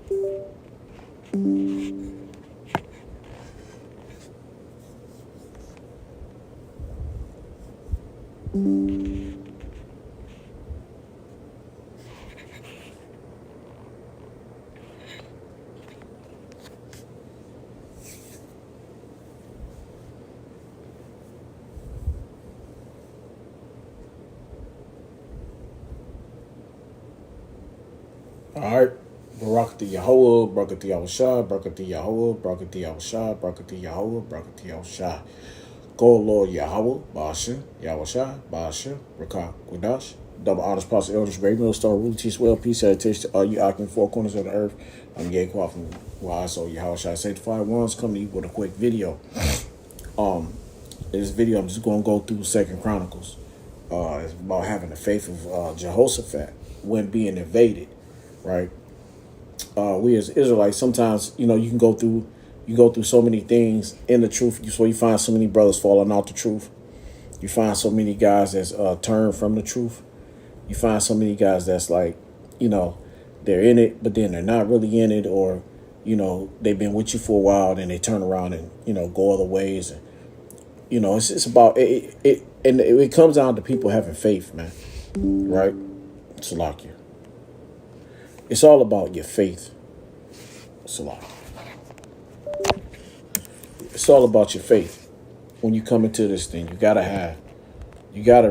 All right. Barakati Yahweh, Barakati Yahushua, Barakati Yahweh, Barakati Yahushua, Barakati Yahweh, Barakati Yahushua. Go, Lord Yahweh, Basha, Yahushua, Basha, Rakah, Qudash. Double honors, Pastor Elders, Great Middle Star, Ruler, Teach Well, Peace, Salutation to all you out in four corners of the earth. I'm Yaquah from YSO Yahushua Sanctified Ones, coming to you with a quick video. In this video, I'm just going to go through Second Chronicles. It's about having the faith of Jehoshaphat when being invaded, right? We as Israelites, sometimes, you can go through so many things in the truth. So you find so many brothers falling out the truth. You find so many guys that's turned from the truth. You find so many guys that's like, they're in it, but then they're not really in it, or, they've been with you for a while, then they turn around and, go other ways. And, it's about it, and it comes down to people having faith, man. Right? Salakia. It's all about your faith. Salakia. It's all about your faith. When you come into this thing, you gotta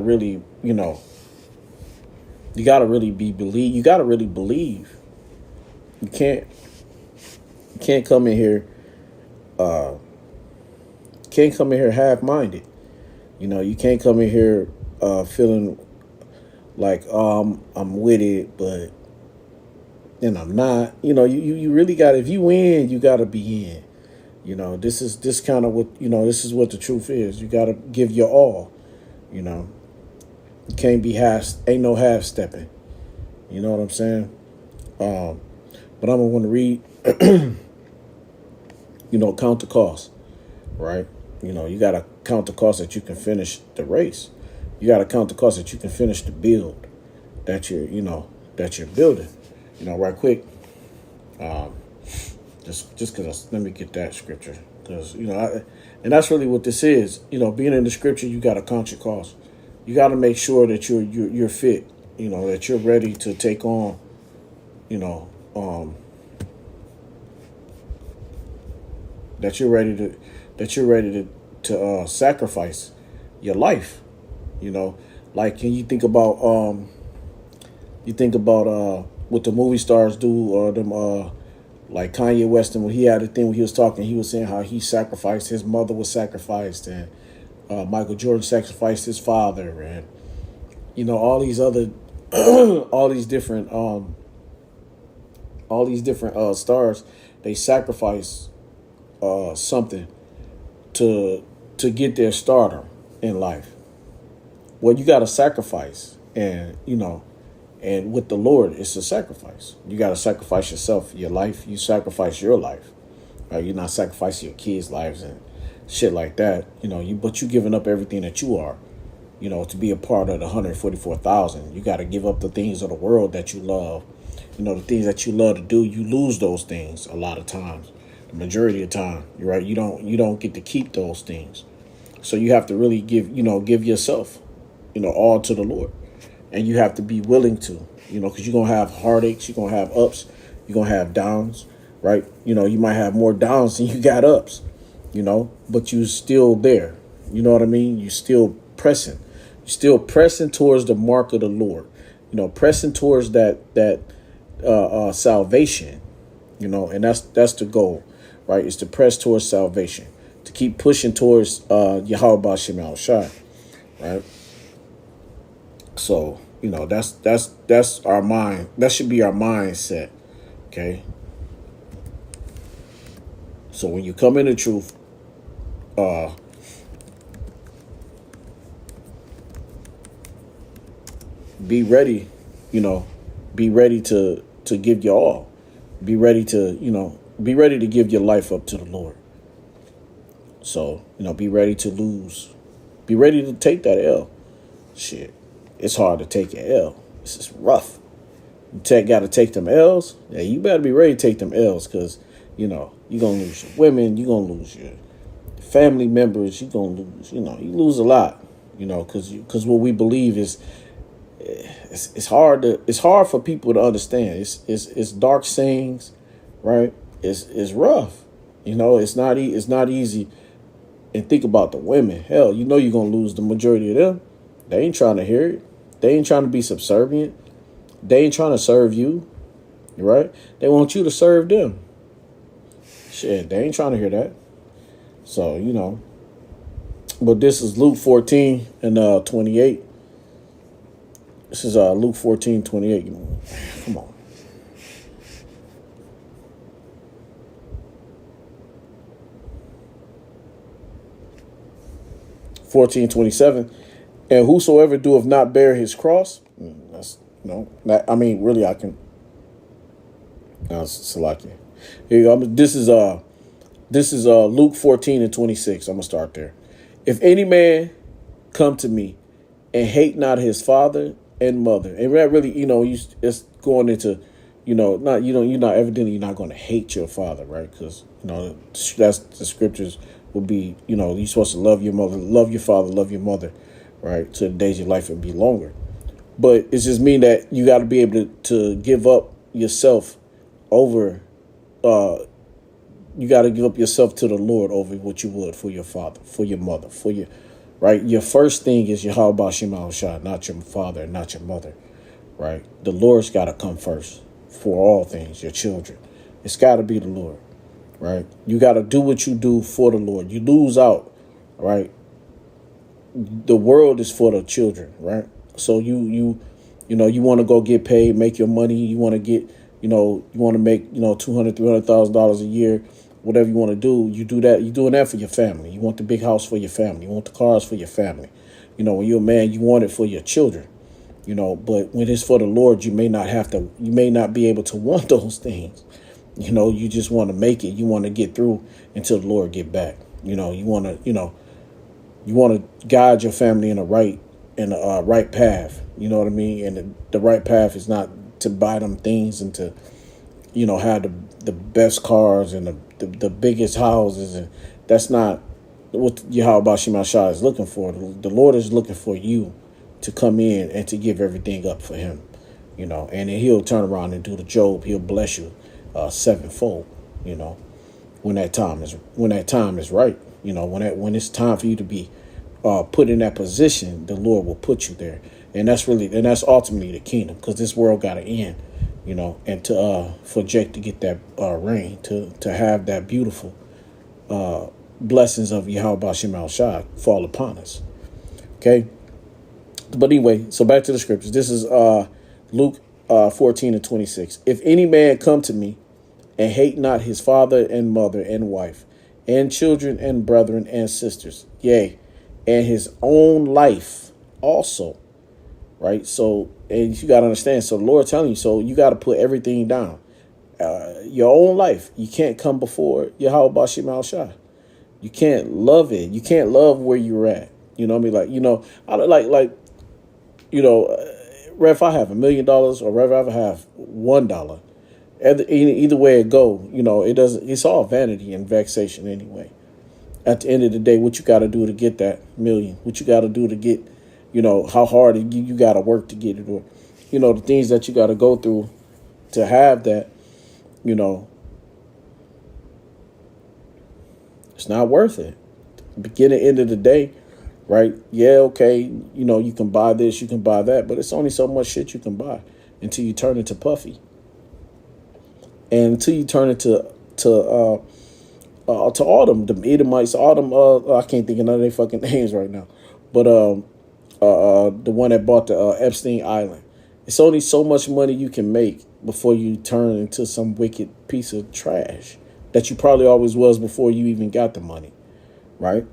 really, you gotta really believe. You gotta really believe. You can't come in here, half-minded. You can't come in here feeling like I'm with it, but then I'm not. You really got, if you win, you gotta be in. This is kind of what, this is what the truth is. You got to give your all, You can't be ain't no half stepping. You know what I'm saying? But I'm going to want to read, count the cost, right? You got to count the cost that you can finish the race. You got to count the cost that you can finish the build that you're building, right quick. Just because let me get that scripture, because and that's really what this is. Being in the scripture, you got to count your costs. You got to make sure that you're fit. That you're ready to take on. That you're ready to sacrifice your life. Like, can you think about what the movie stars do, or them like Kanye West, when he had a thing when he was talking, he was saying how he sacrificed, his mother was sacrificed, and Michael Jordan sacrificed his father, and all these other all these different stars, they sacrifice something to get their stardom in life. Well, you got to sacrifice, and and with the Lord, it's a sacrifice. You got to sacrifice yourself, your life. You sacrifice your life. Right? You're not sacrificing your kids' lives and shit like that. But you giving up everything that you are, to be a part of the 144,000. You got to give up the things of the world that you love. The things that you love to do, you lose those things a lot of times. The majority of the time, you're right. You don't get to keep those things. So you have to really give yourself, all to the Lord. And you have to be willing to, because you're going to have heartaches, you're going to have ups, you're going to have downs, right? You might have more downs than you got ups, but you're still there. You know what I mean? You're still pressing. You're still pressing towards the mark of the Lord, pressing towards that salvation, and that's the goal, right? Is to press towards salvation, to keep pushing towards Yahweh Shem Shai, right? So, that's our mind. That should be our mindset. Okay. So when you come into truth, be ready, be ready to give your all. Be ready to give your life up to the Lord. So, be ready to lose. Be ready to take that L. Shit. It's hard to take an L. This is rough. Got to take them L's. Yeah, you better be ready to take them L's because, you're going to lose your women. You're going to lose your family members. You're going to lose, you lose a lot, because what we believe is it's hard for people to understand. It's dark sayings, right? It's rough. It's not easy. And think about the women. Hell, you're going to lose the majority of them. They ain't trying to hear it. They ain't trying to be subservient. They ain't trying to serve you, right? They want you to serve them. Shit, they ain't trying to hear that. So, but this is Luke 14 and 28. This is Luke 14:28. Come on. (14:27), and whosoever doeth not bear his cross, that's really I can. Salakia. Here you go. This is Luke 14:26. I'm gonna start there. If any man come to me and hate not his father and mother, and that really, it's going into, you're not going to hate your father, right? Because that's the scriptures would be, you're supposed to love your mother, love your father, love your mother, right? So the days of your life would be longer. But it's just mean that you got to be able to give up yourself over. You got to give up yourself to the Lord over what you would for your father, for your mother, for your, right? Your first thing is Yahweh Shema Shah, not your father, not your mother, right? The Lord's got to come first for all things, your children. It's got to be the Lord, right? You got to do what you do for the Lord. You lose out, right? The world is for the children, right? So you want to go get paid, make your money. You want to get, you want to make, $200,000, $300,000 a year, whatever you want to do. You do that. You're doing that for your family. You want the big house for your family. You want the cars for your family. When you're a man, you want it for your children. But when it's for the Lord, you may not be able to want those things. You just want to make it. You want to get through until the Lord get back. You want to guide your family in a right path. You know what I mean? And the right path is not to buy them things and to, have the best cars and the biggest houses. And that's not what Yahweh Shema Shah is looking for. The Lord is looking for you to come in and to give everything up for him, and then he'll turn around and do the Job. He'll bless you sevenfold, when that time is right. When it's time for you to be put in that position, the Lord will put you there. And that's ultimately the kingdom, because this world got to end, and for Jake to get that reign, to have that beautiful blessings of Yahweh Shema Shah fall upon us. Okay. But anyway, so back to the scriptures. This is Luke 14:26. If any man come to me and hate not his father and mother and wife and children and brethren and sisters, yea, and his own life also, right? So, and you got to understand, so the Lord telling you, so you got to put everything down. Your own life, you can't come before Yahweh Shema Shah. You can't love it. You can't love where you're at. You know what I mean? If I have $1 million or whether I have $1, either way it go, it's all vanity and vexation anyway. At the end of the day, what you got to do to get that million, what you got to do to get, how hard you got to work to get it, or, the things that you got to go through to have that, it's not worth it. Beginning, end of the day, right? Yeah, okay, you can buy this, you can buy that, but it's only so much shit you can buy until you turn into Puffy. And until you turn into all them, the Edomites, all them, I can't think of none of their fucking names right now, but the one that bought the Epstein Island. It's only so much money you can make before you turn into some wicked piece of trash that you probably always was before you even got the money, right?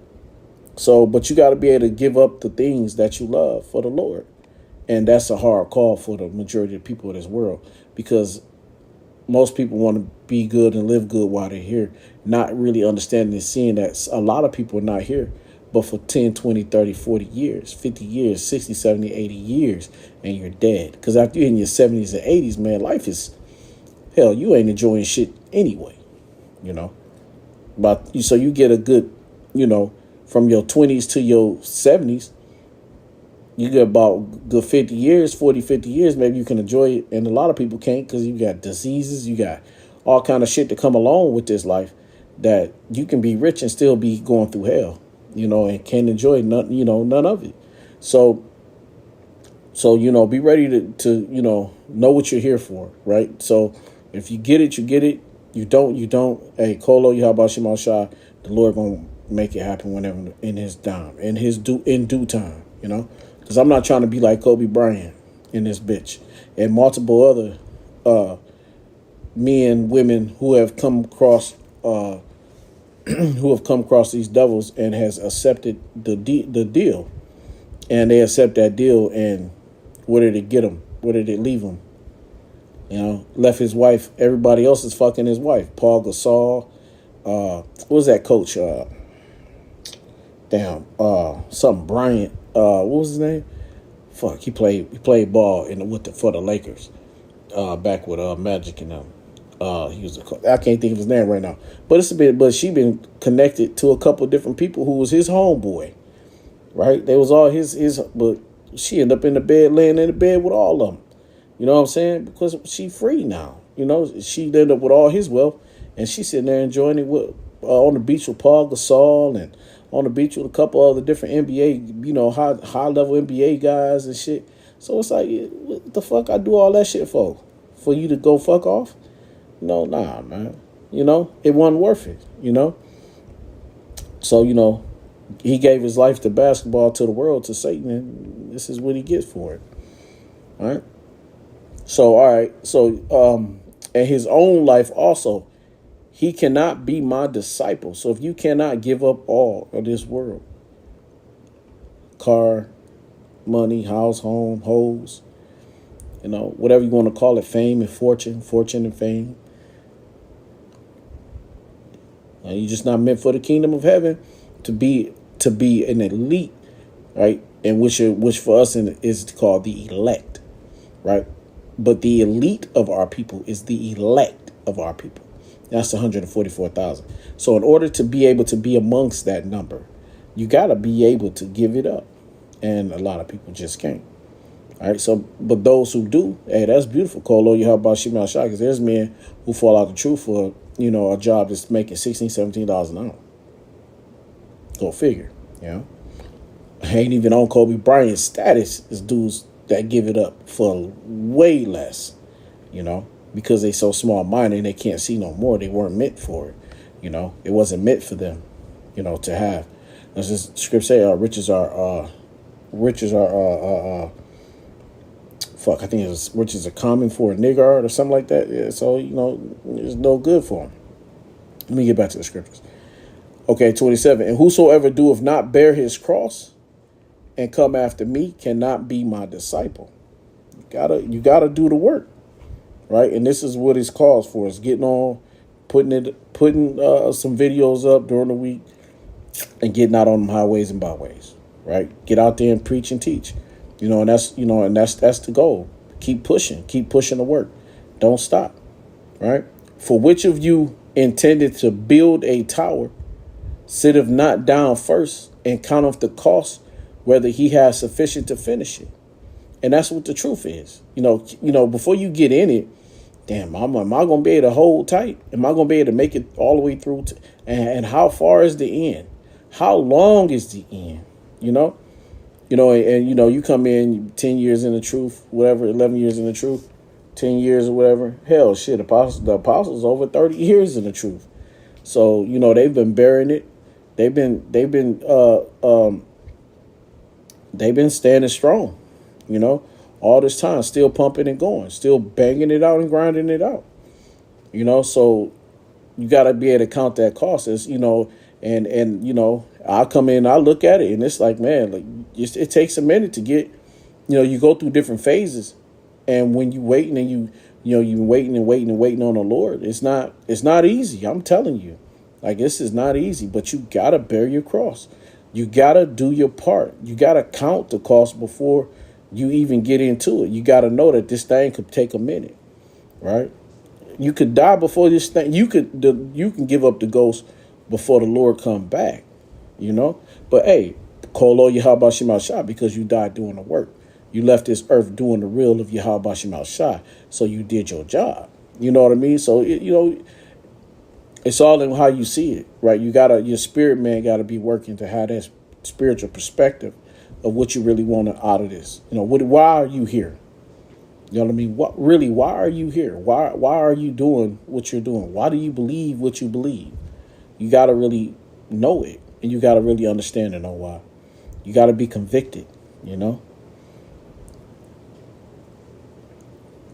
So, but you got to be able to give up the things that you love for the Lord. And that's a hard call for the majority of people in this world, because most people want to be good and live good while they're here, not really understanding and seeing that a lot of people are not here but for 10, 20, 30, 40 years, 50 years, 60, 70, 80 years, and you're dead. Because after you're in your 70s and 80s, man, life is, hell, you ain't enjoying shit anyway, you know. But so you get a good, from your 20s to your 70s, you get about good 50 years, 40, 50 years, maybe you can enjoy it. And a lot of people can't because you got diseases, you got all kind of shit to come along with this life that you can be rich and still be going through hell, and can't enjoy none, none of it. So, be ready to know what you're here for, right? So if you get it, you get it. You don't. Hey, Kolo, Yahabashim Shah, the Lord gonna make it happen whenever in his time, in due time, because I'm not trying to be like Kobe Bryant in this bitch and multiple other men, women who have come across these devils and has accepted the deal, and they accept that deal, and where did it get them? Where did it leave them? Left his wife. Everybody else is fucking his wife. Paul Gasol. What was that coach? Something Bryant. What was his name? Fuck. He played ball for the Lakers. Back with Magic and them. He was I can't think of his name right now. But she been connected to a couple of different people who was his homeboy. Right? They was all his. But she ended up in the bed, laying in the bed with all of them. You know what I'm saying? Because she free now. She ended up with all his wealth, and she's sitting there enjoying it on the beach with Paul Gasol and on the beach with a couple other different NBA, high level NBA guys and shit. So it's like, what the fuck I do all that shit for? For you to go fuck off? Nah, man. It wasn't worth it. So he gave his life to basketball, to the world, to Satan, and this is what he gets for it. All right. So, all right. So, in his own life also, he cannot be my disciple. So if you cannot give up all of this world, car, money, house, home, hoes, whatever you want to call it, fame and fortune and fame, and you're just not meant for the kingdom of heaven to be an elite, right? And which for us is called the elect, right? But the elite of our people is the elect of our people. That's 144,000. So in order to be able to be amongst that number, you got to be able to give it up. And a lot of people just can't. All right. So, but those who do, hey, that's beautiful. Kolo, you have about Shimon Shah, because there's men who fall out the truth for, a job that's making $16, $17 an hour. Go figure, Ain't even on Kobe Bryant's status is dudes that give it up for way less, because they so small-minded and they can't see no more. They weren't meant for it, It wasn't meant for them, to have. As this script say, riches are I think it's riches are common for a niggard or something like that. Yeah, so, it's no good for them. Let me get back to the scriptures. Okay, 27. And whosoever doeth not bear his cross and come after me cannot be my disciple. You gotta do the work, right? And this is what it's calls for. It's getting on, putting some videos up during the week, and getting out on them highways and byways, right? Get out there and preach and teach, and that's the goal. Keep pushing the work. Don't stop, right? For which of you intended to build a tower, sitteth not down first and counteth the cost, whether he has sufficient to finish it. And that's what the truth is. Before you get in it, damn, am I going to be able to hold tight? Am I going to be able to make it all the way through? And how far is the end? How long is the end? You come in 10 years in the truth, whatever, 11 years in the truth, 10 years or whatever. Hell, shit, the apostles over 30 years in the truth. So, they've been bearing it. They've been standing strong, all this time, still pumping and going, still banging it out and grinding it out, so you got to be able to count that cost as, and I come in, I look at it and it's like, man, like it takes a minute to get, you go through different phases, and when you waiting and you're waiting on the Lord, it's not easy. I'm telling you, like, this is not easy, but you got to bear your cross. You got to do your part. You got to count the cost before you even get into it. You got to know that this thing could take a minute, right? You could die before this thing. You can give up the ghost before the Lord come back, you know. But hey, call all Yahweh Shah because you died doing the work. You left this earth doing the will of Yahweh Shah. So you did your job. You know what I mean? So it's all in how you see it, right? Your spirit man gotta be working to have that spiritual perspective of what you really want out of this. Why are you here? You know what I mean? Why are you here? Why are you doing what you're doing? Why do you believe what you believe? You gotta really know it, and you gotta really understand and know why. You gotta be convicted,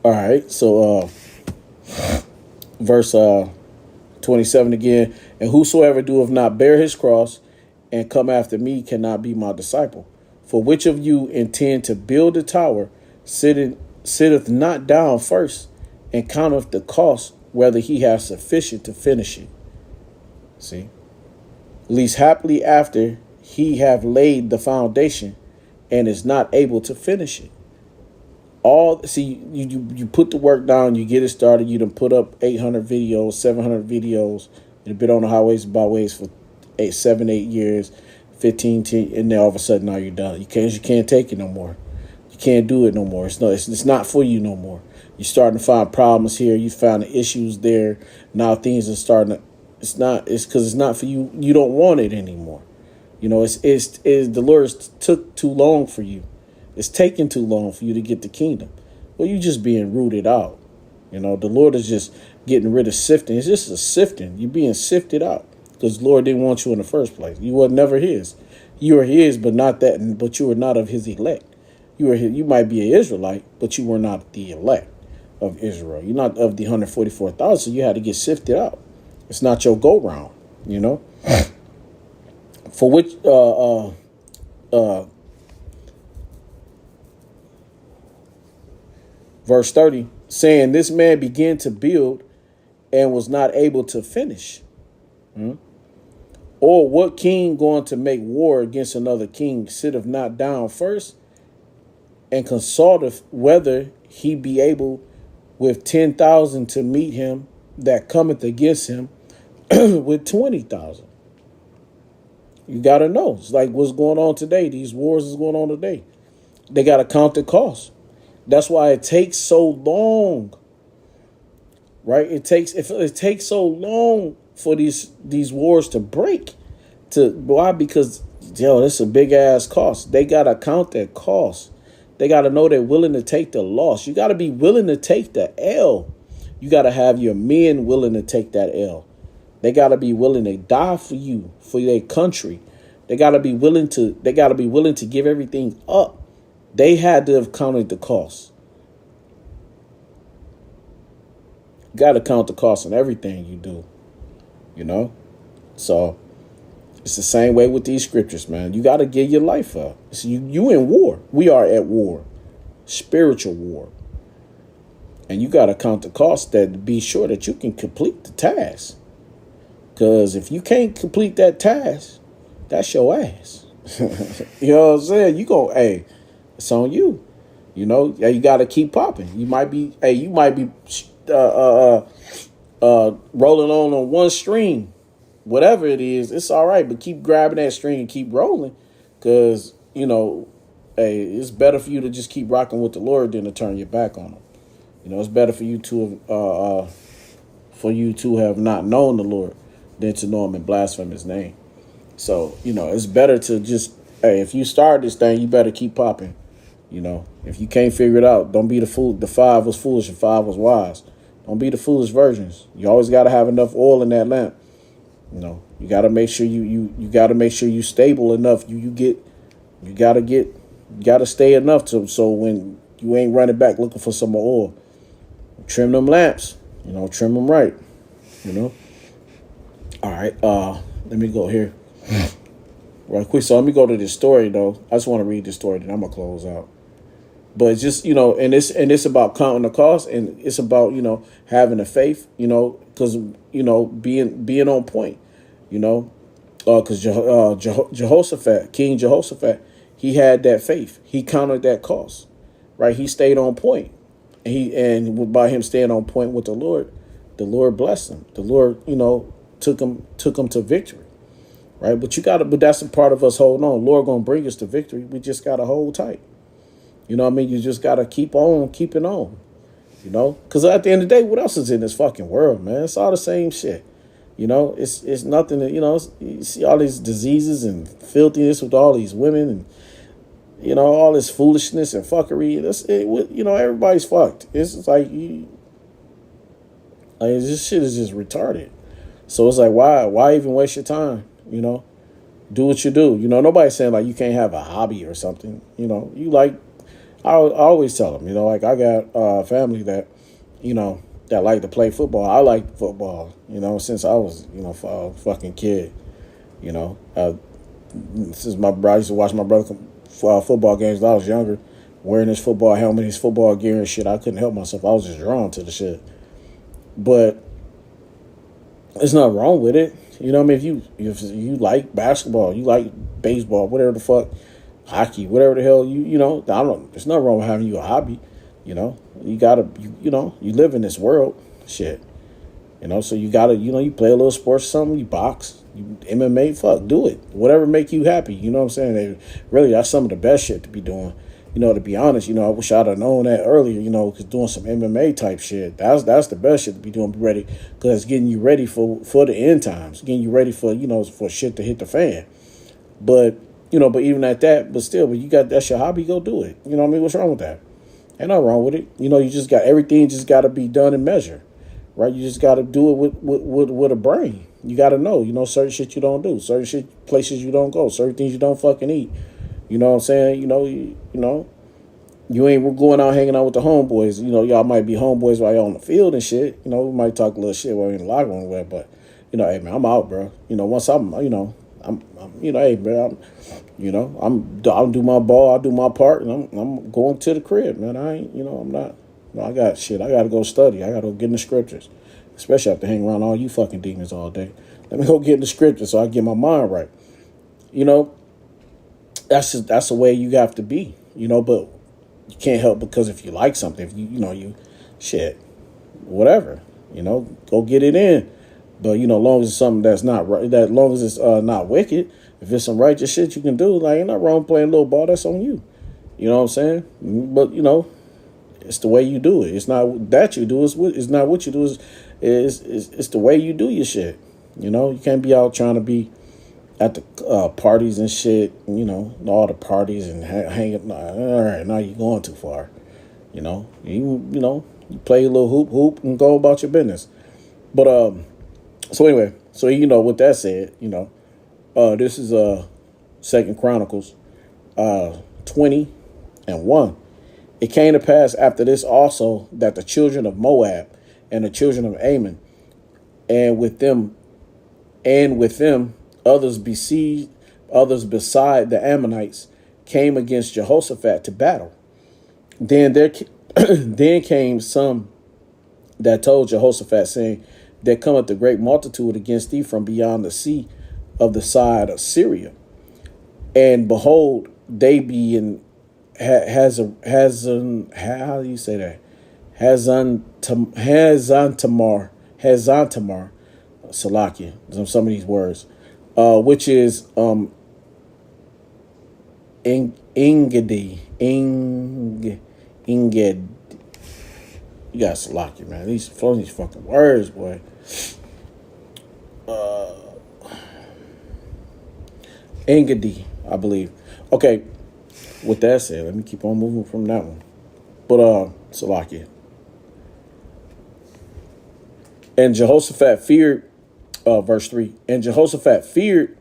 All right, so verse 27 again, and whosoever doeth not bear his cross and come after me cannot be my disciple. For which of you intend to build a tower, sitteth not down first, and counteth the cost, whether he have sufficient to finish it? See? Least happily after he have laid the foundation, and is not able to finish it. You put the work down, you get it started, you done put up 800 videos, 700 videos, you've been on the highways and byways for 7, 8 years, 15, 10, and then all of a sudden now you're done. You can't take it no more. You can't do it no more. It's not for you no more. You're starting to find problems here. You found the issues there. Now things are starting to. It's because it's not for you. You don't want it anymore. It's the Lord took too long for you. It's taking too long for you to get the kingdom. Well, you're just being rooted out. The Lord is just getting rid of sifting. It's just a sifting. You're being sifted out because the Lord didn't want you in the first place. You were never his. You are his, but not that. But you were not of his elect. You might be an Israelite, but you were not the elect of Israel. You're not of the 144,000. So you had to get sifted out. It's not your go round. For which verse 30, saying, this man began to build and was not able to finish. Or what king going to make war against another king sitteth not down first, and consulteth whether he be able with 10,000 to meet him that cometh against him with 20,000. You got to know. It's like what's going on today. These wars is going on today. They got to count the cost. That's why it takes so long, right? It takes so long for these wars to break. Why? Because it's a big ass cost. They got to count that cost. They got to know they're willing to take the loss. You got to be willing to take the L. You got to have your men willing to take that L. They got to be willing to die for you, for their country. They got to be willing to give everything up. They had to have counted the cost. You got to count the cost on everything you do, So it's the same way with these scriptures, man. You got to give your life up. So you in war. We are at war, spiritual war. And you got to count the cost to be sure that you can complete the task. Because if you can't complete that task, that's your ass. You know what I'm saying? It's on you. You got to keep popping. You might be rolling on one string, whatever it is. It's all right, but keep grabbing that string and keep rolling, because it's better for you to just keep rocking with the Lord than to turn your back on him. It's better for you to have not known the Lord than to know him and blaspheme his name. So it's better to just if you start this thing, you better keep popping. If you can't figure it out, don't be the fool. The 5 was foolish and 5 was wise. Don't be the foolish virgins. You always got to have enough oil in that lamp. You got to make sure you got to make sure you stable enough. You got to stay enough so when you ain't running back looking for some more oil. Trim them lamps. Trim them right. All right. Let me go here right quick. So let me go to this story though. I just want to read this story, then I'm gonna close out. But it's just and it's about counting the cost, and it's about having the faith, because being on point, because Jehoshaphat, King Jehoshaphat, he had that faith. He counted that cost, right? He stayed on point, and by him staying on point with the Lord blessed him. The Lord, took him to victory, right? But that's a part of us holding on. Lord gonna bring us to victory. We just gotta hold tight. You know what I mean? You just gotta keep on keeping on. Because at the end of the day, what else is in this fucking world, man? It's all the same shit. It's nothing that, you see all these diseases and filthiness with all these women and, all this foolishness and fuckery. Everybody's fucked. It's just like, this shit is just retarded. So it's like, why even waste your time? Do what you do. Nobody's saying like you can't have a hobby or something. I always tell them, like I got family that, that like to play football. I like football, since I was, a fucking kid, since I used to watch my brother football games when I was younger, wearing his football helmet, his football gear and shit. I couldn't help myself. I was just drawn to the shit. But there's nothing wrong with it. I mean, if you like basketball, you like baseball, whatever the fuck, hockey, whatever the hell there's nothing wrong with having you a hobby. You gotta, you live in this world, shit. So you gotta, you play a little sports or something, you box, you MMA, fuck, do it. Whatever make you happy, you know what I'm saying? Really, that's some of the best shit to be doing. To be honest, I wish I'd have known that earlier, because doing some MMA type shit, that's the best shit to be doing, be ready, because it's getting you ready for the end times, getting you ready for, for shit to hit the fan. But, but even at that, but you got, that's your hobby, go do it. You know what I mean? What's wrong with that? Ain't nothing wrong with it. You just got, everything just got to be done in measure, right? You just got to do it with a brain. You got to know, certain shit you don't do, certain shit, places you don't go, certain things you don't fucking eat. You know what I'm saying? You ain't going out hanging out with the homeboys. Y'all might be homeboys while y'all on the field and shit. We might talk a little shit while we're in the locker room with, but, hey, man, I'm out, bro. Once I'm hey, bro, I'll do my ball, I'll do my part, and I'm going to the crib, man. I ain't, I'm not, I got shit. I got to go study. I got to go get in the scriptures, especially after hanging around all you fucking demons all day. Let me go get in the scriptures so I get my mind right. That's the way you have to be, but you can't help because if you like something, if you shit, whatever, go get it in. But, long as it's something that's not right, that long as it's not wicked, if it's some righteous shit you can do, like, ain't nothing wrong playing a little ball, that's on you. You know what I'm saying? But, it's the way you do it. It's not that you do, it's not what you do, it's the way you do your shit. You can't be out trying to be at the parties and shit, all the parties and hanging. All right, now you're going too far. You play a little hoop and go about your business. But so anyway, with that said, this is 2 Chronicles 20:1. It came to pass after this also that the children of Moab and the children of Ammon, and with them others beside the Ammonites, came against Jehoshaphat to battle. Then then came some that told Jehoshaphat, saying, there cometh a great multitude against thee from beyond the sea of the side of Syria. And behold, they be in Hazan, how do you say that? Hazantamar, Salakia, some of these words, which is Inged. You got Salakia, man. These fucking words, boy. Engedi, I believe. Okay, with that said, let me keep on moving from that one. But Salakia. And Jehoshaphat feared, verse 3, and Jehoshaphat feared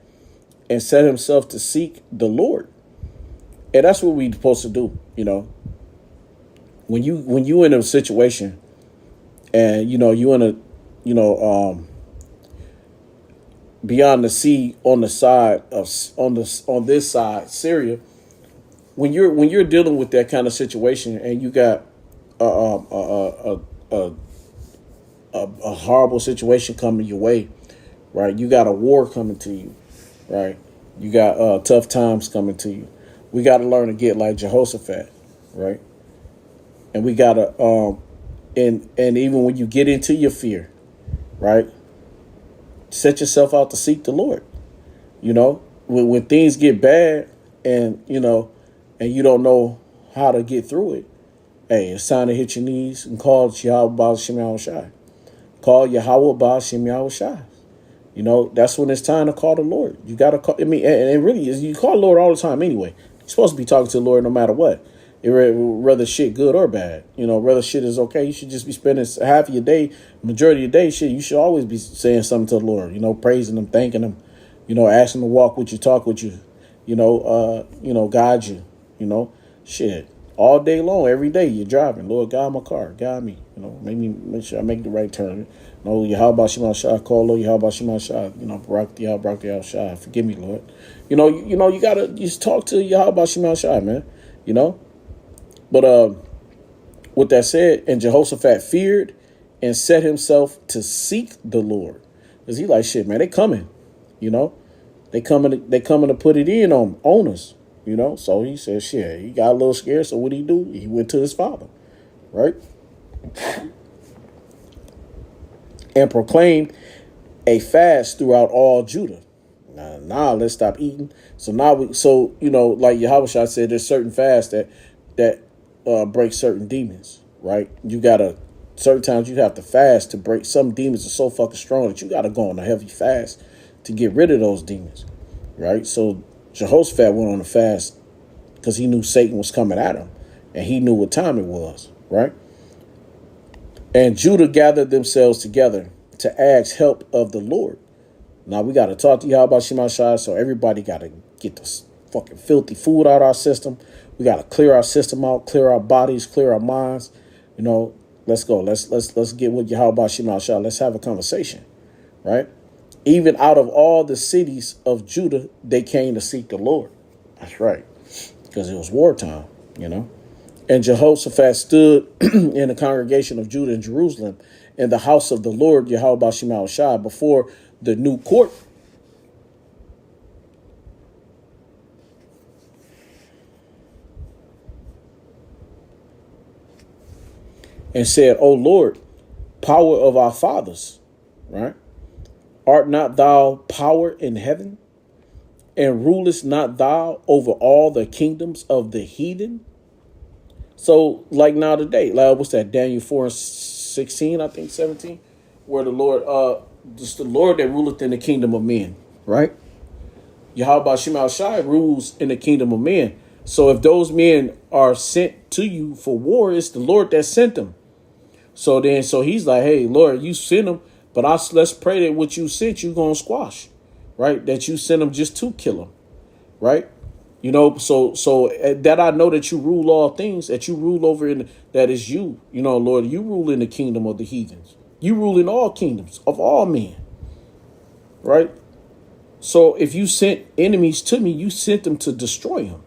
and set himself to seek the Lord. And that's what we're supposed to do, When you in a situation and you in a beyond the sea on the side of on this side Syria, when you're dealing with that kind of situation and you got a horrible situation coming your way, right? You got a war coming to you, right? You got tough times coming to you. We got to learn to get like Jehoshaphat, right? And we got to and even when you get into your fear, right? Set yourself out to seek the Lord. You know, when things get bad and and you don't know how to get through it, hey, it's time to hit your knees and call Yahweh Baal Shem Yahweh Shai. Call Yahweh Baal Shem Yahweh Shai. You know, that's when it's time to call the Lord. You got to call. I mean, and it really is. You call the Lord all the time anyway. You're supposed to be talking to the Lord no matter what. Whether shit good or bad. You know, whether shit is okay, you should just be spending half of your day, majority of your day, shit, you should always be saying something to the Lord. You know, praising Him, thanking Him. You know, asking Him to walk with you, talk with you. Guide you. You know, shit. All day long, every day you're driving. Lord, guide my car, guide me. You know, make sure I make the right turn. No, Yahweh Shema Shah, call Lord Yahweh Shema Shah. You know, Barak the Shah. Forgive me, Lord. You gotta just talk to Yahweh Shema Shah, man. You know. But with that said, and Jehoshaphat feared and set himself to seek the Lord. Because he like, shit, man, they coming. You know? They coming to put it in on us. You know? So he said, shit, he got a little scared. So what did he do? He went to his father. Right? And proclaimed a fast throughout all Judah. Now let's stop eating. So like Yahweh said, there's certain fasts that break certain demons, right? You gotta certain times you have to fast to break. Some demons are so fucking strong that you gotta go on a heavy fast to get rid of those demons, right? So Jehoshaphat went on a fast because he knew Satan was coming at him, and he knew what time it was, right? And Judah gathered themselves together to ask help of the Lord. Now we got to talk to Yahweh Shema Shai, so everybody got to get this fucking filthy food out of our system. We got to clear our system out, clear our bodies, clear our minds. You know, let's go. Let's get with Yahweh Shema Shai. Let's have a conversation, right? Even out of all the cities of Judah, they came to seek the Lord. That's right, because it was wartime, you know. And Jehoshaphat stood in the congregation of Judah and Jerusalem in the house of the Lord, Yahweh Shema Shai, before the new court. And said, O Lord, power of our fathers, right? Art not thou power in heaven? And rulest not thou over all the kingdoms of the heathen? So, like now today, like what's that? Daniel 4:16, I think 17, where the Lord, just the Lord that ruleth in the kingdom of men, right? Yahweh Shema Shai rules in the kingdom of men. So if those men are sent to you for war, it's the Lord that sent them. So he's like, hey, Lord, you sent them, but let's pray that what you sent, you going to squash, right? That you sent them just to kill them, right? You know, so that I know that you rule all things, that you rule over that is you, you know, Lord, you rule in the kingdom of the heathens. You rule in all kingdoms of all men, right? So if you sent enemies to me, you sent them to destroy them.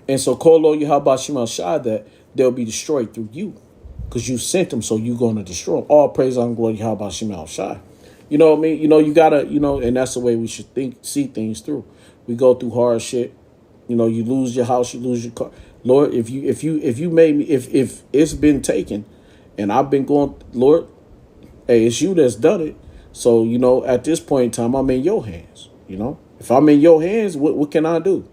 And so call Lord Yahweh Shema Shai that they'll be destroyed through you. Because you sent them, so you're going to destroy them. All praise and glory, Yahweh Shema Shai. You know what I mean? You know, you gotta, and that's the way we should see things through. We go through hard shit. You know, you lose your house, you lose your car. Lord, if you made me, if it's been taken, and I've been going, Lord, hey, it's you that's done it. So at this point in time, I'm in your hands. If I'm in your hands, what can I do?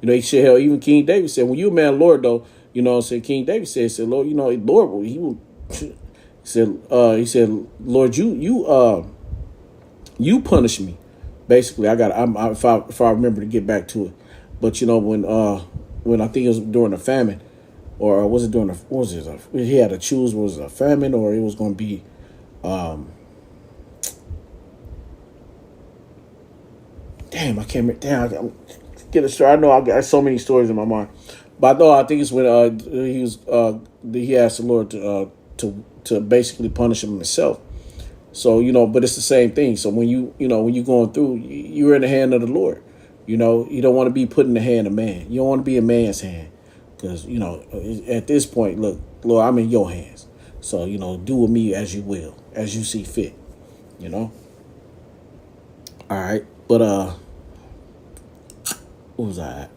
He said, hell, even King David said, when you a man, Lord, though. King David said, Lord, Lord, he said, Lord, you punish me. Basically, if I remember to get back to it, but when I think it was during the famine, or was it during he had to choose, was it a famine or it was going to be, damn, I can't remember. Damn, get a story. I know I got so many stories in my mind. But no, I think it's when he asked the Lord to basically punish him himself. So but it's the same thing. So when you're going through, you're in the hand of the Lord. You don't want to be put in the hand of man. You don't want to be in man's hand, because at this point, look, Lord, I'm in your hands. So do with me as you will, as you see fit. All right. But what was I at?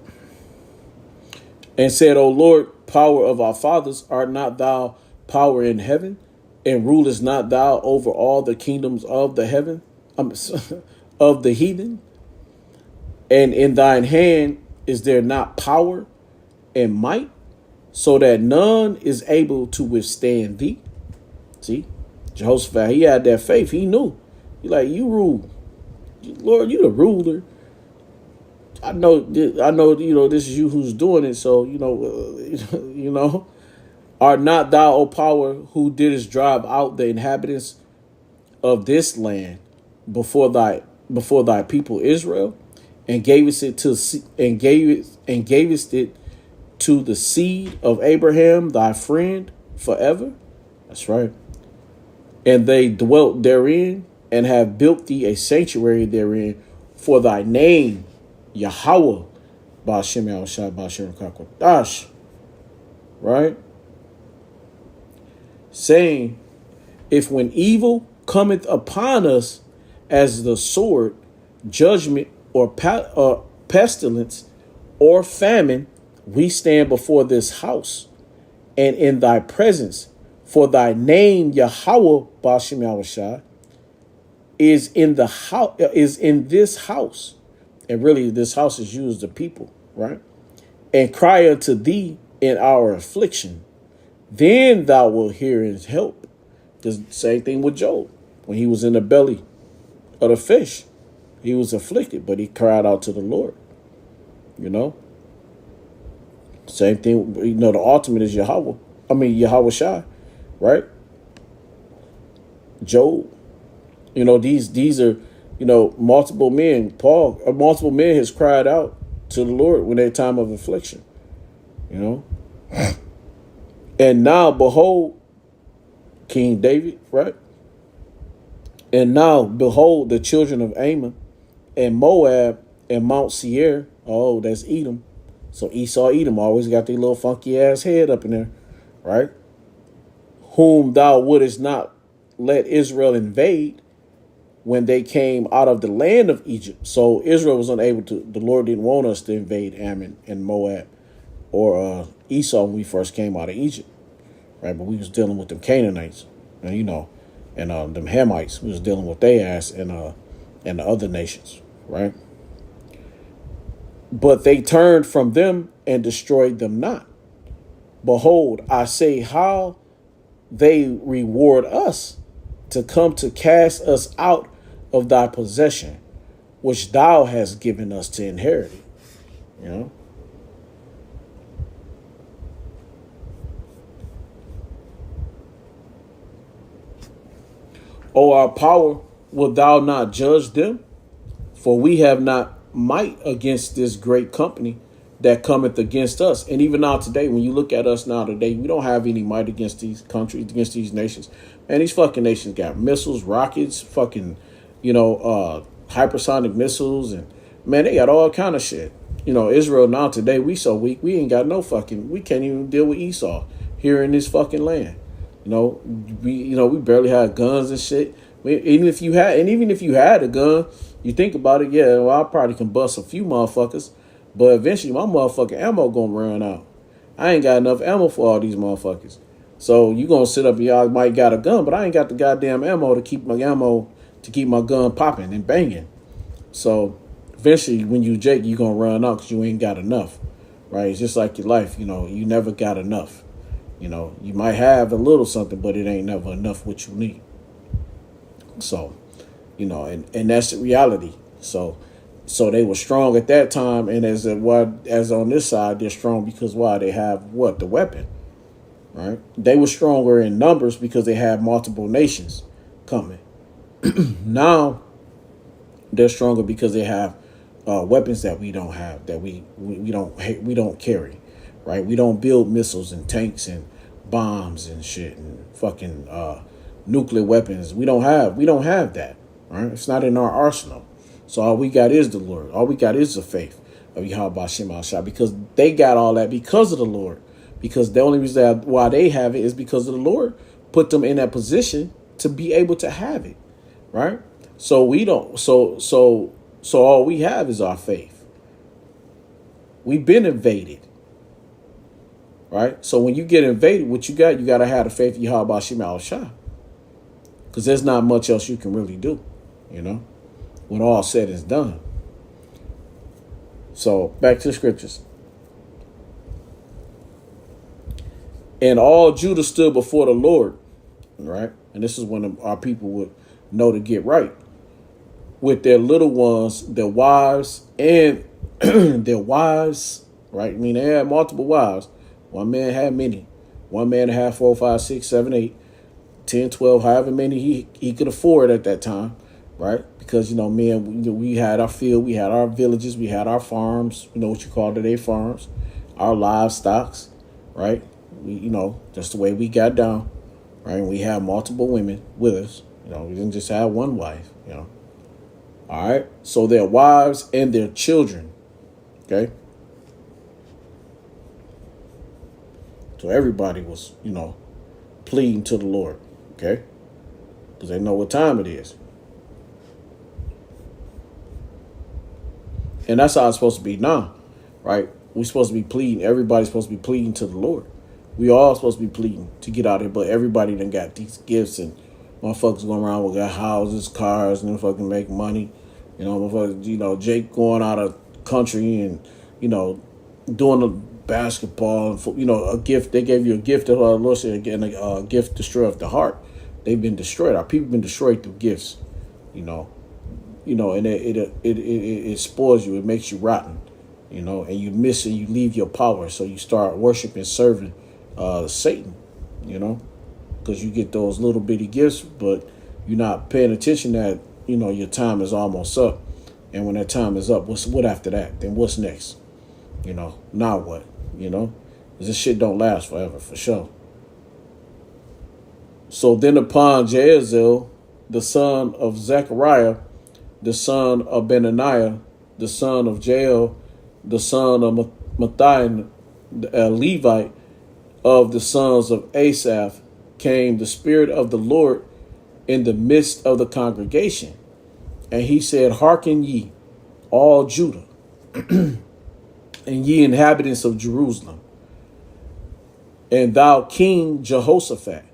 And said, O Lord, power of our fathers, art not thou power in heaven, and rulest not thou over all the kingdoms of the heaven, of the heathen? And in thine hand is there not power and might, so that none is able to withstand thee? See, Jehoshaphat, he had that faith. He knew. He like, you rule. Lord, you the ruler. I know, this is you who's doing it. So, art not thou, O power, who didst drive out the inhabitants of this land before thy people Israel, and gavest it to the seed of Abraham, thy friend, forever? That's right. And they dwelt therein, and have built thee a sanctuary therein for thy name, Yahweh, Ba'ashem Yahushua, Ba'ashem Kakodash. Right? Saying, if when evil cometh upon us as the sword, judgment, or pestilence, or famine, we stand before this house and in thy presence, for thy name, Yahweh, Ba'ashem Yahushua, is in this house. And really, this house is used the people, right? And cry unto thee in our affliction. Then thou wilt hear and help. The same thing with Job. When he was in the belly of the fish, he was afflicted, but he cried out to the Lord. Same thing, the ultimate is Yahweh Shai, right? Job. These are, multiple men. Multiple men has cried out to the Lord when their time of affliction, And now, behold, King David, right? And now, behold, the children of Ammon and Moab and Mount Seir. Oh, that's Edom. So Esau, Edom always got their little funky ass head up in there, right? Whom thou wouldest not let Israel invade when they came out of the land of Egypt. So Israel was unable to, the Lord didn't want us to invade Ammon and Moab or Esau when we first came out of Egypt, right? But we was dealing with them Canaanites, and them Hamites. We was dealing with their ass and the other nations, right? But they turned from them and destroyed them not. Behold, I say how they reward us to come to cast us out of thy possession, which thou hast given us to inherit. O our power, wilt thou not judge them? For we have not might against this great company that cometh against us. And even now today, when you look at us now today, we don't have any might against these countries, against these nations. And these fucking nations got missiles, rockets, fucking, hypersonic missiles. And man, they got all kind of shit. Israel now today, we so weak, we ain't got we can't even deal with Esau here in this fucking land. We barely have guns and shit. Even if you had a gun, you think about it, yeah, well, I probably can bust a few motherfuckers, but eventually my motherfucking ammo gonna run out. I ain't got enough ammo for all these motherfuckers. So you gonna sit up and y'all might got a gun, but I ain't got the goddamn ammo to keep my gun popping and banging. So eventually when you Jake, you gonna run out because you ain't got enough, right? It's just like your life, you never got enough. You might have a little something, but it ain't never enough what you need. So, and that's the reality. So they were strong at that time, and as on this side, they're strong because why? They have the weapon, right? They were stronger in numbers because they had multiple nations coming. Now they're stronger because they have weapons that we don't have, that we don't carry, right? We don't build missiles and tanks and bombs and shit and fucking nuclear weapons. We don't have that, right? It's not in our arsenal. So all we got is the Lord. All we got is the faith of Yahweh Shem Shah, because they got all that because of the Lord. Because the only reason why they have it is because of the Lord put them in that position to be able to have it, right? So we don't. So So all we have is our faith. We've been invaded. Right? So when you get invaded, what you got to have the faith of Yahweh Shema Shah. Because there's not much else you can really do, when all said is done. So back to the scriptures. And all Judah stood before the Lord, right? And this is when our people would know to get right. With their little ones, their wives, and their wives, right? I mean, they had multiple wives. One man had many. One man had 4, 5, 6, 7, 8, 10, 12, however many he could afford at that time, right? Because, men, we had our field, we had our villages, we had our farms, what you call today farms, our livestock, right? We, that's the way we got down, right? And we had multiple women with us. We didn't just have one wife, All right. So their wives and their children. Okay. So everybody was, pleading to the Lord. Okay. Because they know what time it is. And that's how it's supposed to be now, right? We're supposed to be pleading. Everybody's supposed to be pleading to the Lord. We all supposed to be pleading to get out of here, but everybody done got these gifts and motherfuckers going around with got houses, cars, and fucking make money. Motherfuckers, Jake going out of country and, doing the basketball, and, a gift. They gave you a gift of Lord said again, a gift destroyeth the heart. They've been destroyed. Our people been destroyed through gifts, and it spoils you. It makes you rotten, and you miss and you leave your power. So you start worshiping, serving Satan, because you get those little bitty gifts, but you're not paying attention that, your time is almost up. And when that time is up, what after that? Then what's next? Now what? 'Cause this shit don't last forever, for sure. So then upon Jahaziel, the son of Zechariah, the son of Benaniah, the son of Jael, the son of Matthiah, a Levite, of the sons of Asaph, came the Spirit of the Lord in the midst of the congregation. And he said, hearken ye, all Judah, and ye inhabitants of Jerusalem, and thou King Jehoshaphat,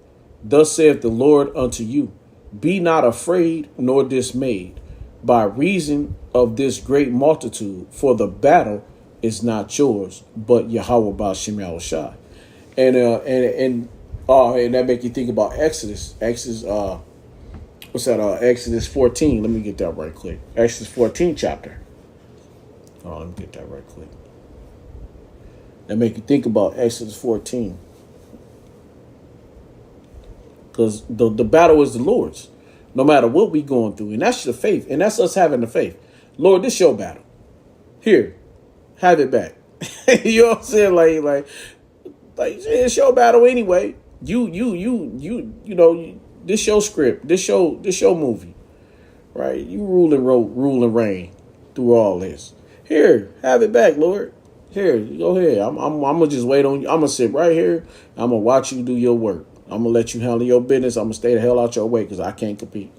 thus saith the Lord unto you, be not afraid nor dismayed by reason of this great multitude, for the battle is not yours, but Yahweh Ba'Shem Yahushai. And that make you think about Exodus. Exodus 14. Let me get that right quick. Exodus 14 chapter. Let me get that right quick. That make you think about Exodus 14. Because the battle is the Lord's. No matter what we going through. And that's the faith. And that's us having the faith. Lord, this your battle. Here. Have it back. You know what I'm saying? Like it's your battle anyway. You this your script. This your movie. Right? You rule and reign through all this. Here, have it back, Lord. Here, go ahead. I'm gonna just wait on you. I'm gonna sit right here. I'm gonna watch you do your work. I'm gonna let you handle your business. I'm gonna stay the hell out your way because I can't compete.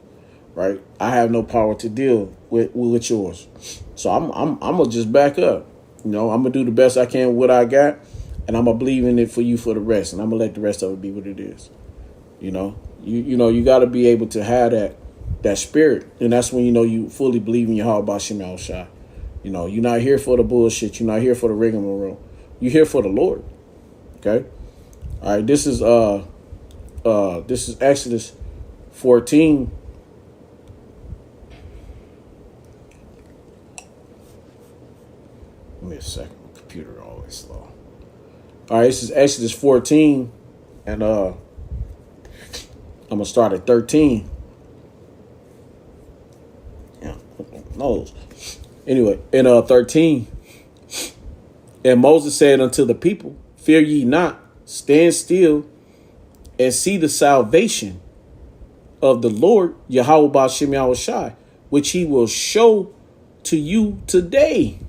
Right? I have no power to deal with yours. So I'm gonna just back up. I'm gonna do the best I can with what I got, and I'm gonna believe in it for you for the rest, and I'm gonna let the rest of it be what it is. You got to be able to have that spirit, and that's when you fully believe in your heart about Shem Shai. You're not here for the bullshit. You're not here for the rigmarole. You're here for the Lord. Okay. All right. This is Exodus 14. Give me a second. My computer always slow. All right. This is Exodus 14, and I'm gonna start at 13. Yeah. Nose. Anyway, in 13, and Moses said unto the people, fear ye not, stand still, and see the salvation of the Lord Yahweh Ba'Shem Yahushai, which he will show to you today.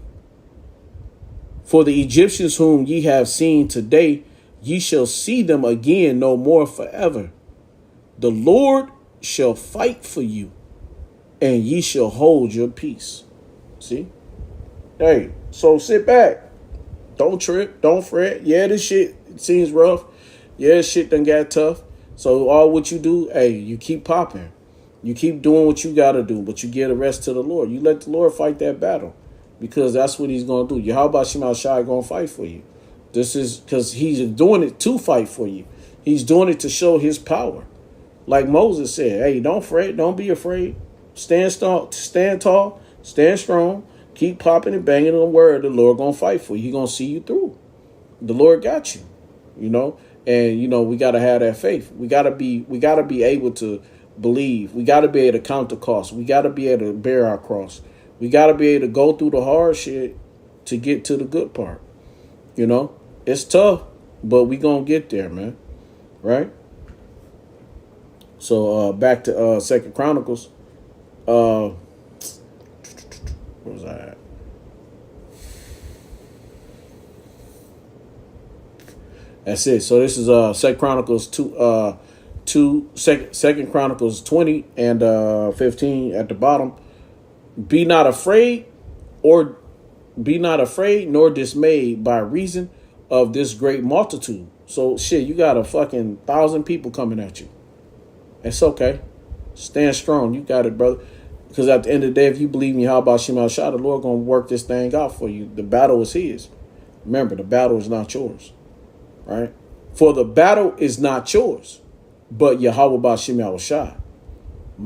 For the Egyptians whom ye have seen today, ye shall see them again no more forever. The Lord shall fight for you, and ye shall hold your peace. See? Hey, so sit back. Don't trip. Don't fret. Yeah, this shit seems rough. Yeah, this shit done got tough. So all what you do, hey, you keep popping. You keep doing what you got to do, but you give the rest to the Lord. You let the Lord fight that battle because that's what he's going to do. Yahweh Shema Shai going to fight for you. This is because he's doing it to fight for you. He's doing it to show his power. Like Moses said, hey, don't fret. Don't be afraid. Stand tall, stand strong. Keep popping and banging on the word. The Lord going to fight for you. He's going to see you through. The Lord got you, and we got to have that faith. We got to be able to believe. We got to be able to count the cost. We got to be able to bear our cross. We got to be able to go through the hard shit to get to the good part. It's tough, but we going to get there, man. Right? So back to Second Chronicles. Where was I at? That's it. So this is Second Chronicles 2 Chronicles 20 and 15 at the bottom. Be not afraid nor dismayed by reason of this great multitude. So shit, you got a fucking 1,000 people coming at you. It's okay. Stand strong. You got it, brother. Because at the end of the day, if you believe in Yahweh Shema Shah, the Lord gonna work this thing out for you. The battle is his. Remember, the battle is not yours. Right? For the battle is not yours, but Yahweh Bashim Shah.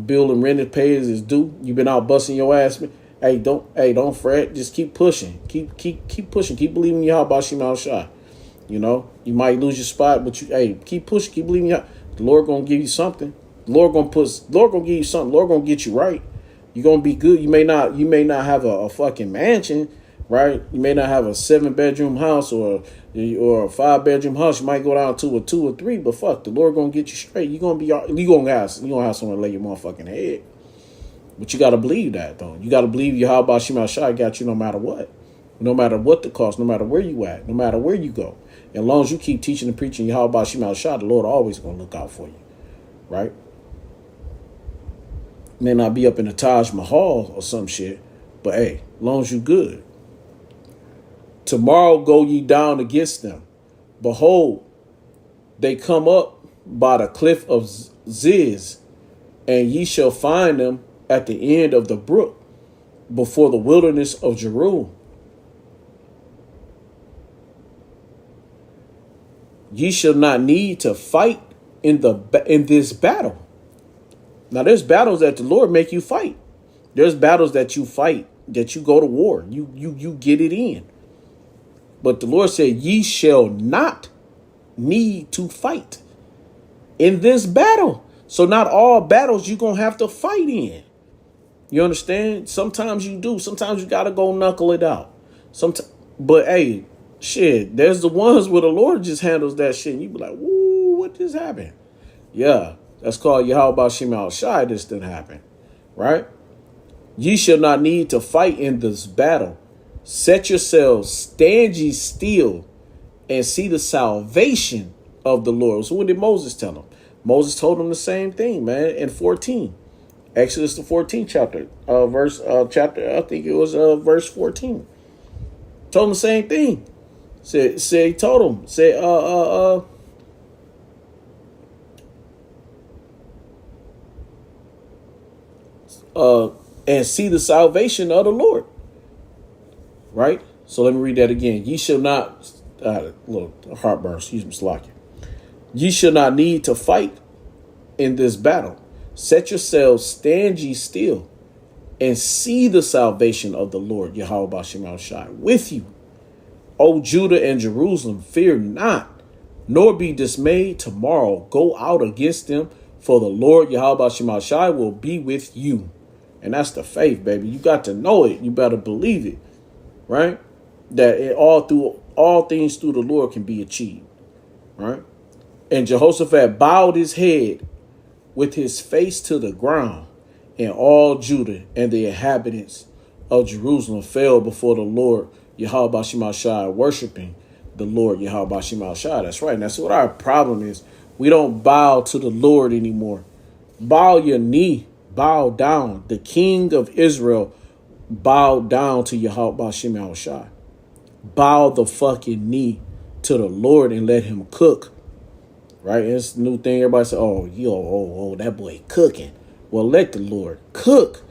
Bill and rent pays is due. You've been out busting your ass. Hey, don't fret. Just keep pushing. Keep pushing. Keep believing in Yahweh Bashim Shah. You might lose your spot, but keep pushing. Keep believing. The Lord gonna give you something. The Lord gonna give you something. The Lord gonna get you right. You're gonna be good. You may not have a fucking mansion, right? You may not have a 7-bedroom house or a 5-bedroom house. You might go down to a 2 or 3, but fuck, the Lord gonna get you straight. You gonna have someone lay your motherfucking head. But you gotta believe that though. You gotta believe Yahweh Shema Shai got you no matter what. No matter what the cost, no matter where you at, no matter where you go. As long as you keep teaching and preaching Yahweh Shema Shai, the Lord always gonna look out for you. Right? May not be up in the Taj Mahal or some shit, but hey, as long as you good. Tomorrow go ye down against them. Behold, they come up by the cliff of Ziz, and ye shall find them at the end of the brook, before the wilderness of Jeruel. Ye shall not need to fight in this battle. Now, there's battles that the Lord make you fight. There's battles that you fight, that you go to war. You get it in. But the Lord said, ye shall not need to fight in this battle. So not all battles you're going to have to fight in. You understand? Sometimes you do. Sometimes you got to go knuckle it out. But hey, shit, there's the ones where the Lord just handles that shit. And you be like, woo, what just happened? Yeah. That's called Yahweh Shema Shai. This didn't happen, right? Ye shall not need to fight in this battle. Set yourselves, stand ye still, and see the salvation of the Lord. So what did Moses tell him? Moses told him the same thing, man, in 14. Exodus the 14th chapter, I think it was verse 14. Told him the same thing. He told him, and see the salvation of the Lord. Right? So let me read that again. Ye shall not, heartburn, excuse me, slacking. Ye shall not need to fight in this battle. Set yourselves, stand ye still, and see the salvation of the Lord, Yahweh Shema Shai, with you. O Judah and Jerusalem, fear not, nor be dismayed. Tomorrow go out against them, for the Lord, Yahweh Shema Shai, will be with you. And that's the faith, baby. You got to know it. You better believe it, right? That all things through the Lord can be achieved, right? And Jehoshaphat bowed his head with his face to the ground, and all Judah and the inhabitants of Jerusalem fell before the Lord, Yahweh Shema Shai, worshiping the Lord, Yahweh Shema Shai. That's right. And that's what our problem is. We don't bow to the Lord anymore. Bow your knee. Bow down. The King of Israel bow down to Yahweh Bashim Yahushai. Bow the fucking knee to the Lord and let him cook. Right? It's the new thing. Everybody say, that boy cooking. Well, let the Lord cook.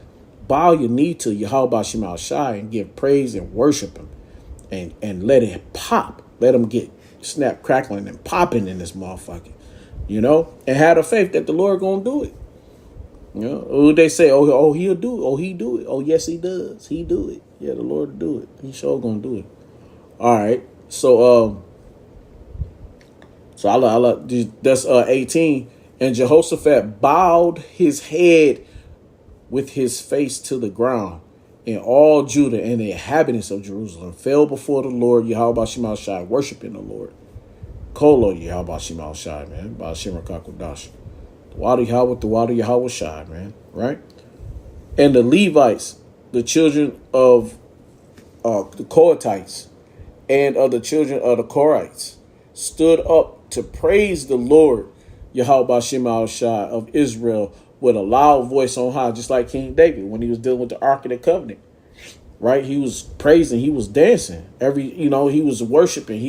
Bow your knee to Yahweh Bashim Yahushai and give praise and worship him. And let it pop. Let him get snap, crackling, and popping in this motherfucker. You know? And have the faith that the Lord gonna do it. You know? They say, he'll do it. Oh, he do it. Oh, yes, he does. He do it. Yeah, the Lord do it. He sure gonna do it. All right. So that's 18. And Jehoshaphat bowed his head with his face to the ground, and all Judah and the inhabitants of Jerusalem fell before the Lord Yahweh Bashim Shai, worshiping the Lord. Kolo Yahweh Bashim Shai, man. Bashim Rakakudash. The water Yahweh Shai, man. Right? And the Levites, the children of the Kohathites, and of the children of the Korites, stood up to praise the Lord Yahweh Bashim Shai of Israel with a loud voice on high, just like King David when he was dealing with the Ark of the Covenant. Right? He was praising, he was dancing. He was worshiping.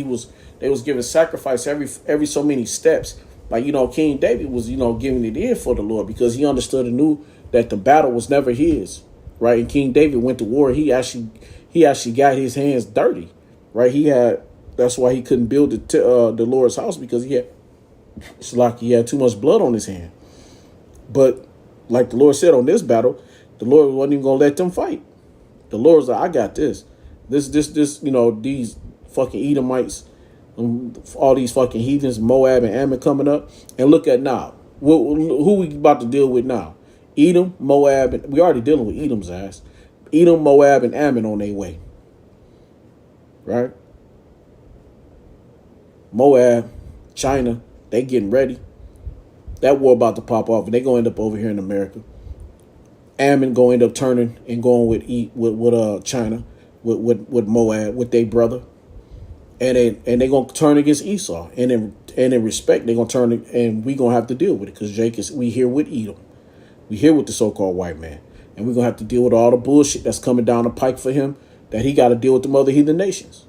They was giving sacrifice every so many steps. Like, King David was, giving it in for the Lord because he understood and knew that the battle was never his. Right? And King David went to war. He actually got his hands dirty. Right? That's why he couldn't build the Lord's house, because he had too much blood on his hand. But like the Lord said on this battle, the Lord wasn't even going to let them fight. The Lord was like, I got this. This, these fucking Edomites, all these fucking heathens, Moab and Ammon coming up. And look at now. Who we about to deal with now? Edom, Moab, and we already dealing with Edom's ass. Edom, Moab, and Ammon on their way. Right? Moab, China, they getting ready. That war about to pop off, and they gonna end up over here in America. Ammon gonna end up turning and going with China, with Moab, with their brother, and they gonna turn against Esau. And in respect, they gonna turn, and we gonna have to deal with it because we here with Edom, we here with the so-called white man, and we gonna have to deal with all the bullshit that's coming down the pike for him, that he got to deal with the other heathen nations.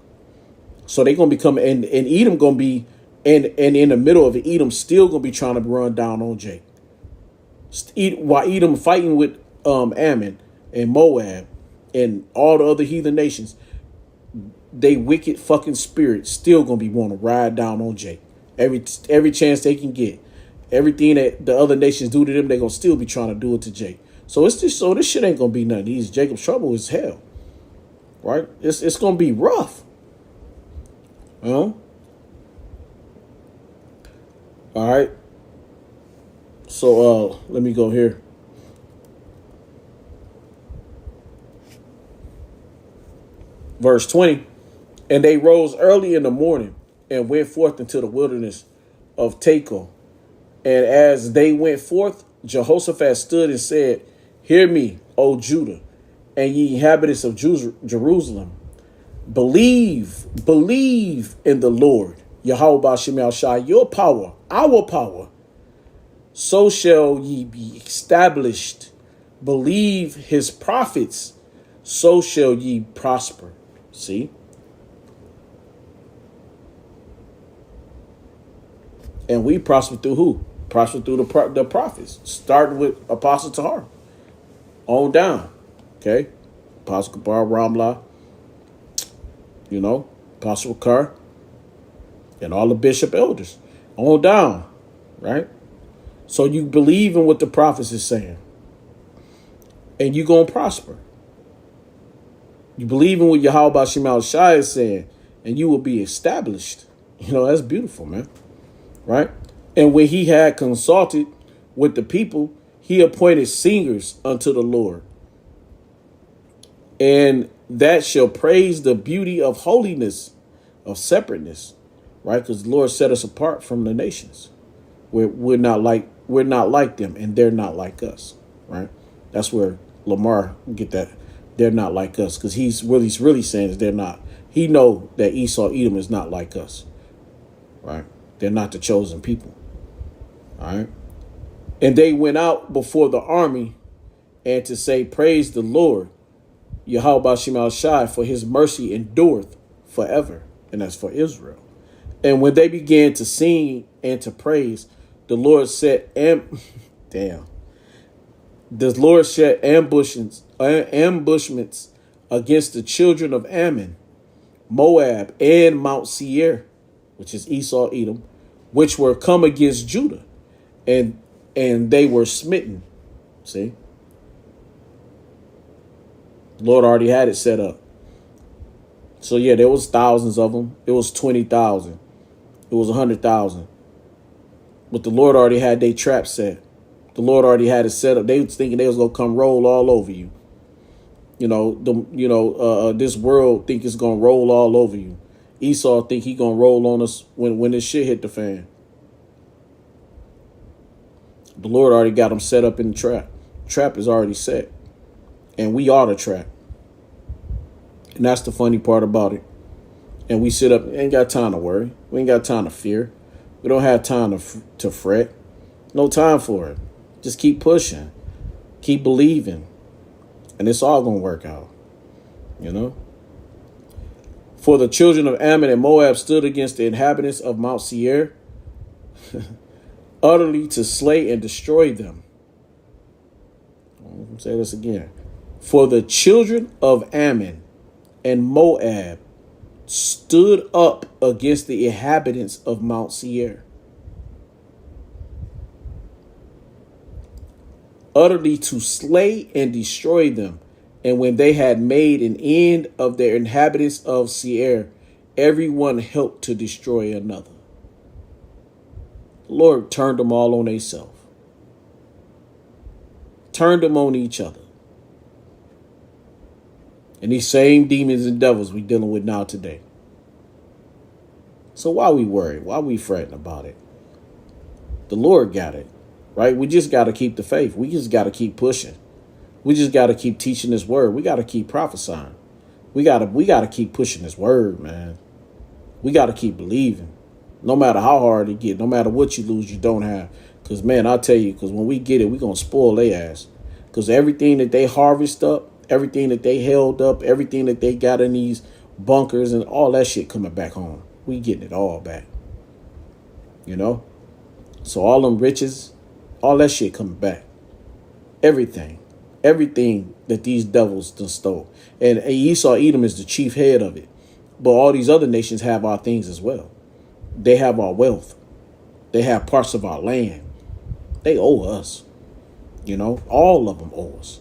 So they gonna be coming, and Edom gonna be. And in the middle of it, Edom still going to be trying to run down on Jake. While Edom fighting with Ammon and Moab and all the other heathen nations, they wicked fucking spirits still going to be wanting to ride down on Jake. Every chance they can get. Everything that the other nations do to them, they're going to still be trying to do it to Jake. So this shit ain't going to be nothing easy. Jacob's trouble is hell. Right? It's going to be rough. You know? All right. So let me go here. Verse 20. And they rose early in the morning and went forth into the wilderness of Tekoa. And as they went forth, Jehoshaphat stood and said, Hear me, O Judah, and ye inhabitants of Jerusalem. Believe in the Lord, Yahweh Bashim Shai, your power, our power. So shall ye be established. Believe his prophets, so shall ye prosper. See? And we prosper through who? Prosper through the prophets, starting with Apostle Tahar on down. Okay? Apostle Kabar Ramla, Apostle Kar, and all the bishop elders on down, right? So you believe in what the prophets is saying, and you gonna prosper. You believe in what Yahweh Bashim Shai is saying, and you will be established. That's beautiful, man, right? And when he had consulted with the people, he appointed singers unto the Lord, and that shall praise the beauty of holiness, of separateness. Right, because the Lord set us apart from the nations. We're not like them, and they're not like us. Right, that's where Lamar get that. They're not like us, because he's really saying is they're not. He know that Esau, Edom is not like us. Right, they're not the chosen people. All right, and they went out before the army, and to say, Praise the Lord, Yahweh Shema Shai, for his mercy endureth forever. And that's for Israel. And when they began to sing and to praise, the Lord set damn. The Lord set ambushments against the children of Ammon, Moab, and Mount Seir, which is Esau, Edom, which were come against Judah, and they were smitten. See, the Lord already had it set up. So yeah, there was thousands of them. It was 20,000. It was 100,000. But the Lord already had their trap set. The Lord already had it set up. They was thinking they was gonna come roll all over you. This world think it's gonna roll all over you. Esau think he gonna roll on us when this shit hit the fan. The Lord already got them set up in the trap. Trap is already set, and we are the trap. And that's the funny part about it. And we sit up, ain't got time to worry. We ain't got time to fear. We don't have time to fret. No time for it. Just keep pushing. Keep believing. And it's all going to work out. For the children of Ammon and Moab stood against the inhabitants of Mount Seir, utterly to slay and destroy them. I'll say this again. For the children of Ammon and Moab stood up against the inhabitants of Mount Seir, utterly to slay and destroy them. And when they had made an end of their inhabitants of Seir, everyone helped to destroy another. The Lord turned them all on themselves. Turned them on each other. And these same demons and devils we dealing with now today. So why we worried? Why we fretting about it? The Lord got it, right? We just got to keep the faith. We just got to keep pushing. We just got to keep teaching this word. We got to keep prophesying. We got to keep pushing this word, man. We got to keep believing. No matter how hard it get, no matter what you lose, you don't have. Because, man, I'll tell you, because when we get it, we're going to spoil their ass. Because everything that they harvest up, everything that they held up, everything that they got in these bunkers and all that shit coming back home. We getting it all back. So all them riches, all that shit coming back. Everything that these devils done stole. And Esau, Edom is the chief head of it. But all these other nations have our things as well. They have our wealth. They have parts of our land. They owe us. All of them owe us.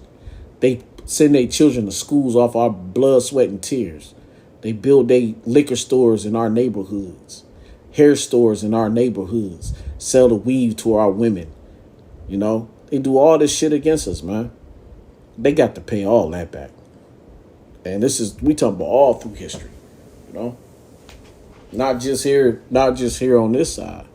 They send their children to schools off our blood, sweat, and tears. They build their liquor stores in our neighborhoods, hair stores in our neighborhoods, sell the weave to our women. They do all this shit against us, man. They got to pay all that back. And we talking about all through history, not just here on this side.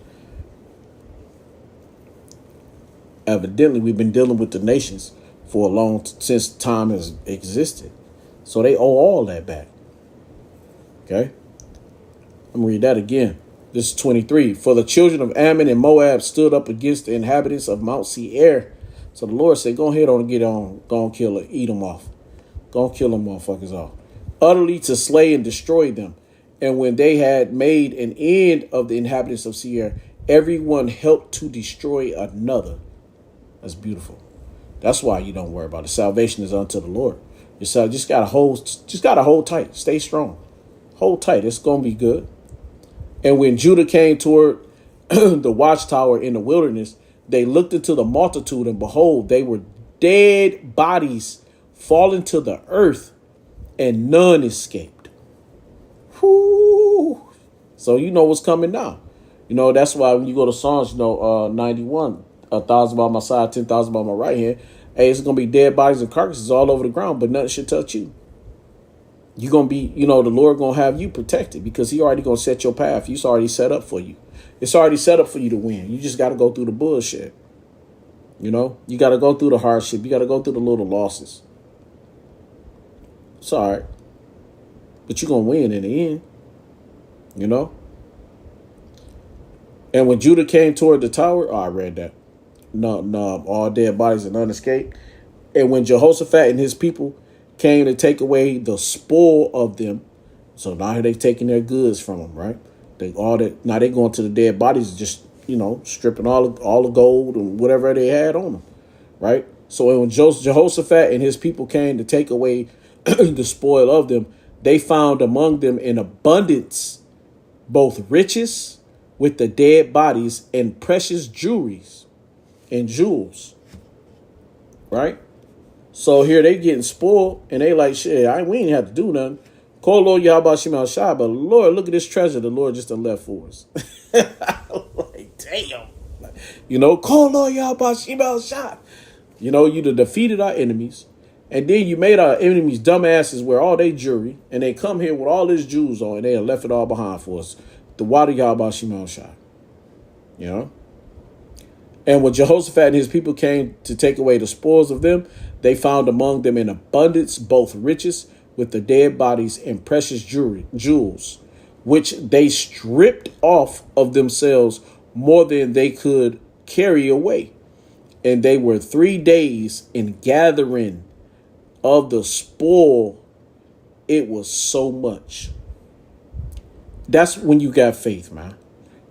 Evidently, we've been dealing with the nations for since time has existed. So they owe all that back. Okay. I'm going to read that again. This is 23. For the children of Ammon and Moab stood up against the inhabitants of Mount Seir. So the Lord said, go ahead and get on. Go and kill it. Eat them off. Go and kill them motherfuckers off. Utterly to slay and destroy them. And when they had made an end of the inhabitants of Seir, everyone helped to destroy another. That's beautiful. That's why you don't worry about it. Salvation is unto the Lord. Just gotta hold tight. Stay strong. Hold tight. It's gonna be good. And when Judah came toward the watchtower in the wilderness, they looked into the multitude, and behold, they were dead bodies fallen to the earth, and none escaped. Whoo! So you know what's coming now. That's why when you go to Psalms, 91, 1,000 by my side, 10,000 by my right hand. Hey, it's going to be dead bodies and carcasses all over the ground, but nothing should touch you. You're going to be, the Lord going to have you protected because he already going to set your path. It's already set up for you. It's already set up for you to win. You just got to go through the bullshit. You got to go through the hardship. You got to go through the little losses. It's all right. But you're going to win in the end. And when Judah came toward the tower, I read that. No, all dead bodies and none escaped. And when Jehoshaphat and his people came to take away the spoil of them. So now they taking their goods from them, right? Now they going to the dead bodies, just stripping all the gold and whatever they had on them, right? So when Jehoshaphat and his people came to take away the spoil of them, they found among them in abundance both riches with the dead bodies and precious jewelries and jewels, right? So here they getting spoiled, and they like, shit, we ain't have to do nothing. Call Lord Yahweh Shema Shah, but Lord, look at this treasure the Lord just done left for us. Like, damn. Call Lord Yahweh Shema Shah. You done defeated our enemies, and then you made our enemies dumbasses wear all their jewelry, and they come here with all this jewels on, and they have left it all behind for us. The water Yahweh Shema Shah. And when Jehoshaphat and his people came to take away the spoils of them, they found among them in abundance both riches with the dead bodies and precious jewels, which they stripped off of themselves more than they could carry away. And they were 3 days in gathering of the spoil. It was so much. That's when you got faith, man.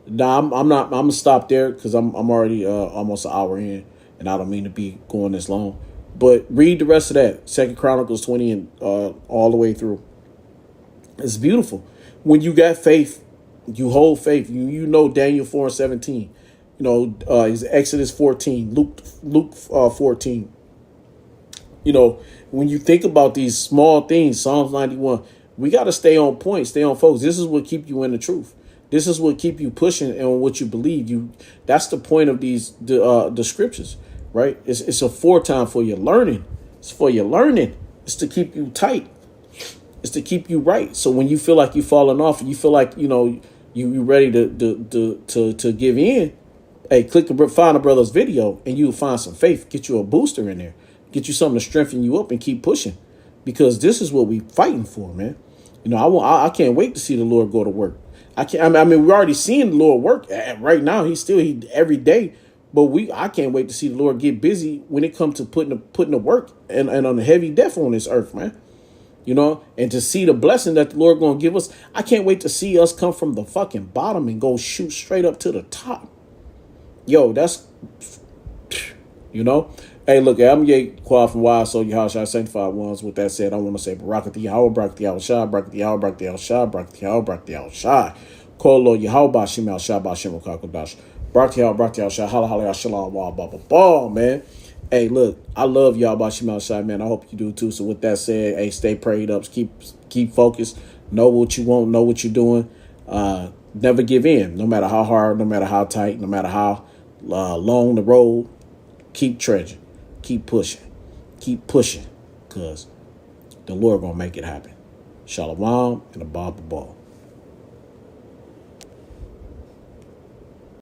Now I'm gonna stop there because I'm already almost an hour in, and I don't mean to be going this long. But read the rest of that, 2 Chronicles 20 and all the way through. It's beautiful. When you got faith, you hold faith. You know Daniel 4:17. Is Exodus 14, Luke 14. When you think about these small things, Psalms 91, we got to stay on point, stay on focus. This is what keep you in the truth. This is what keep you pushing and what you believe. That's the point of the scriptures, right? It's a foretime for your learning. It's for your learning. It's to keep you tight. It's to keep you right. So when you feel like you're falling off, and you feel like you ready to give in, hey, find a brother's video, and you'll find some faith. Get you a booster in there. Get you something to strengthen you up and keep pushing, because this is what we fighting for, man. I can't wait to see the Lord go to work. We're already seeing the Lord work right now. He every day, but I can't wait to see the Lord get busy when it comes to putting the work and on the heavy depth on this earth, man. And to see the blessing that the Lord gonna give us. I can't wait to see us come from the fucking bottom and go shoot straight up to the top. Yo, that's Hey, look, I'm Yate Quad from Wild Soul Yehoshua Sanctified Ones. With that said, I want to say Barakat Yahweh, Barakat Yahweh, Barakat Yahweh, Barakat Yahweh, Barakat Yahweh, Barakat Yahweh. Call Lord Yahweh, Bashim Al Shah, Bashim Al Kakodash. Barakat Yahweh, Barakat Yahweh, Hala Hala Shalom, Wah, Ball, man. Hey, look, I love y'all, Bashim Al Shah, man. I hope you do too. So with that said, hey, stay prayed up, keep focused, know what you want, know what you're doing. Never give in, no matter how hard, no matter how tight, no matter how long the road. Keep trudging. Keep pushing, because the Lord gonna make it happen. Shalom and a ball.